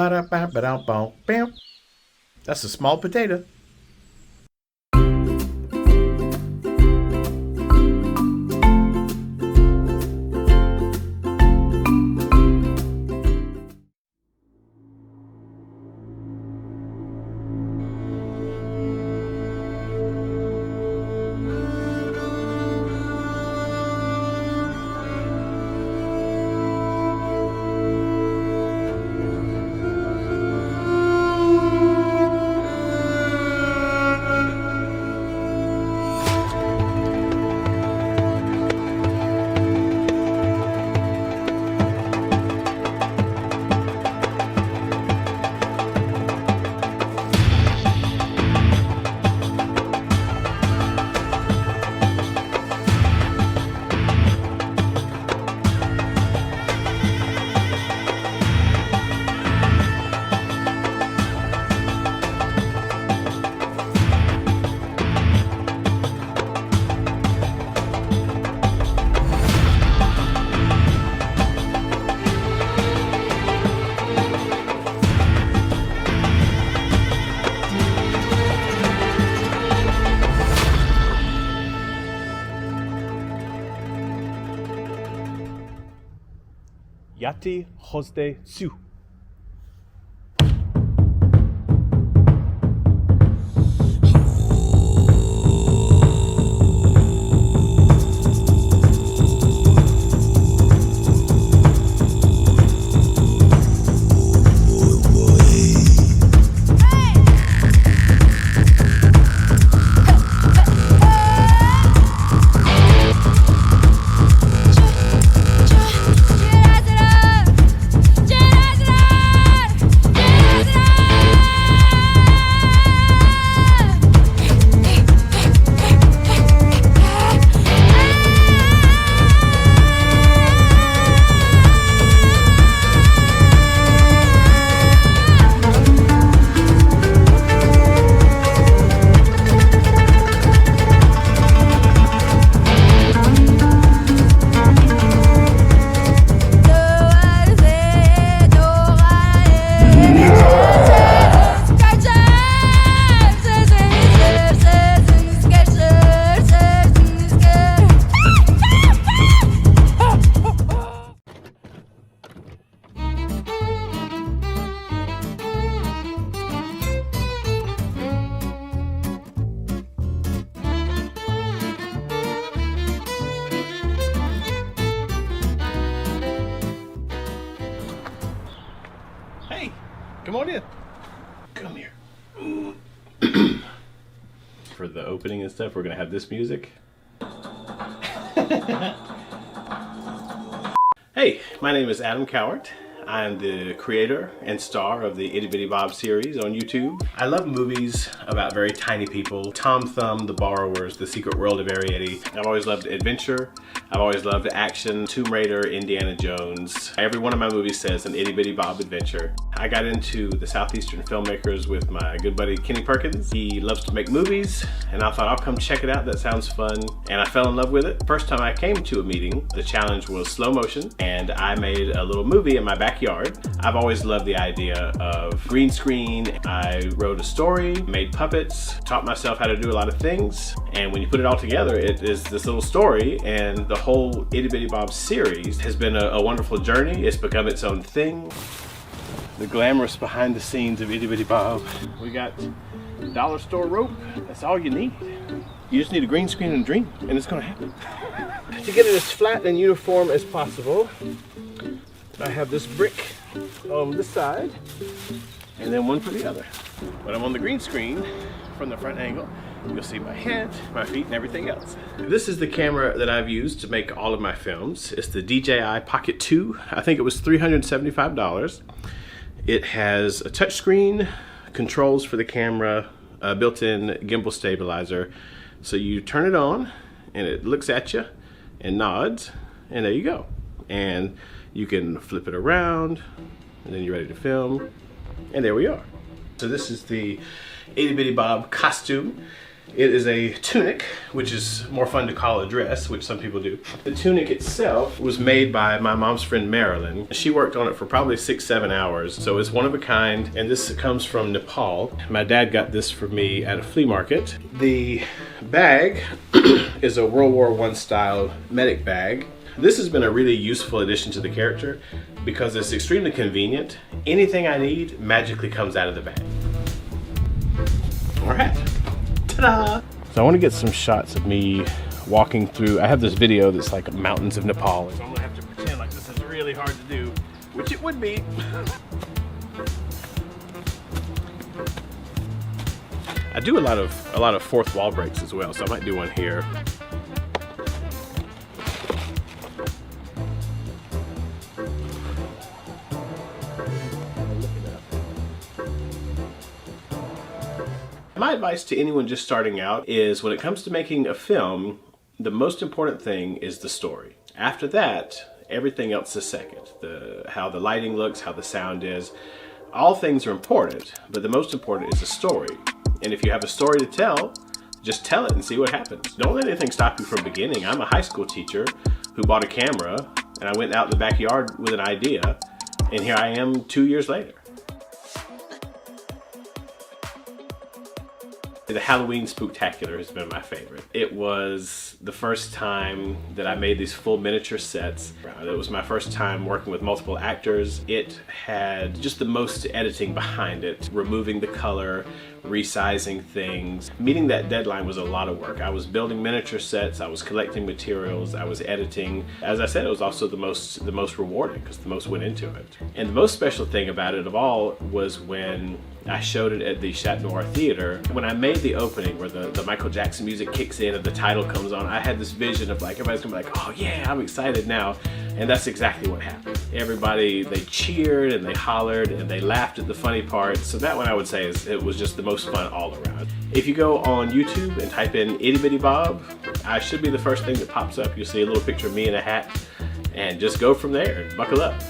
Ba-da-ba-ba-da-bom, that's a small potato. Yeti Hosde Su. Hey, come on in. Come here. For the opening and stuff, we're gonna have this music. Hey, my name is Adam Cowart. I'm the creator and star of the Itty Bitty Bob series on YouTube. I love movies about very tiny people. Tom Thumb, The Borrowers, The Secret World of Yeti. I've always loved adventure. I've always loved action, Tomb Raider, Indiana Jones. Every one of my movies says an Itty Bitty Bob adventure. I got into the Southeastern filmmakers with my good buddy Kenny Perkins. He loves to make movies, and I thought I'll come check it out, that sounds fun. And I fell in love with it. First time I came to a meeting, the challenge was slow motion, and I made a little movie in my backyard. I've always loved the idea of green screen. I wrote a story, made puppets, taught myself how to do a lot of things, and when you put it all together, it is this little story, and the whole Itty Bitty Bob series has been a wonderful journey. It's become its own thing. The glamorous behind the scenes of Itty Bitty Bob. We got dollar store rope. That's all you need. You just need a green screen and a dream, and it's gonna happen. To get it as flat and uniform as possible, I have this brick on this side, and then one for the other. When I'm on the green screen, from the front angle, you'll see my head, my feet, and everything else. This is the camera that I've used to make all of my films. It's the DJI Pocket 2. I think it was $375. It has a touchscreen, controls for the camera, a built-in gimbal stabilizer. So you turn it on, and it looks at you and nods, and there you go. And you can flip it around, and then you're ready to film, and there we are. So this is the Itty Bitty Bob costume. It is a tunic, which is more fun to call a dress, which some people do. The tunic itself was made by my mom's friend Marilyn. She worked on it for probably 6-7 hours, so it's one of a kind, and this comes from Nepal. My dad got this for me at a flea market. The bag is a World War I style medic bag. This has been a really useful addition to the character because it's extremely convenient. Anything I need magically comes out of the bag. All right. Ta-da! So I want to get some shots of me walking through. I have this video that's like mountains of Nepal. So I'm gonna have to pretend like this is really hard to do, which it would be. I do a lot of fourth wall breaks as well, so I might do one here. My advice to anyone just starting out is when it comes to making a film, the most important thing is the story. After that, everything else is second. How the lighting looks, how the sound is. All things are important, but the most important is the story. And if you have a story to tell, just tell it and see what happens. Don't let anything stop you from beginning. I'm a high school teacher who bought a camera, and I went out in the backyard with an idea, and here I am 2 years later. The Halloween Spooktacular has been my favorite. It was the first time that I made these full miniature sets. It was my first time working with multiple actors. It had just the most editing behind it, removing the color, resizing things. Meeting that deadline was a lot of work. I was building miniature sets, I was collecting materials, I was editing. As I said, it was also the most rewarding because the most went into it. And the most special thing about it of all was when I showed it at the Chat Noir Theater. When I made the opening where the Michael Jackson music kicks in and the title comes on, I had this vision of like, everybody's gonna be like, oh yeah, I'm excited now. And that's exactly what happened. Everybody, they cheered and they hollered and they laughed at the funny parts. So that one I would say is, it was just the most fun all around. If you go on YouTube and type in Itty Bitty Bob, I should be the first thing that pops up. You'll see a little picture of me in a hat and just go from there and buckle up.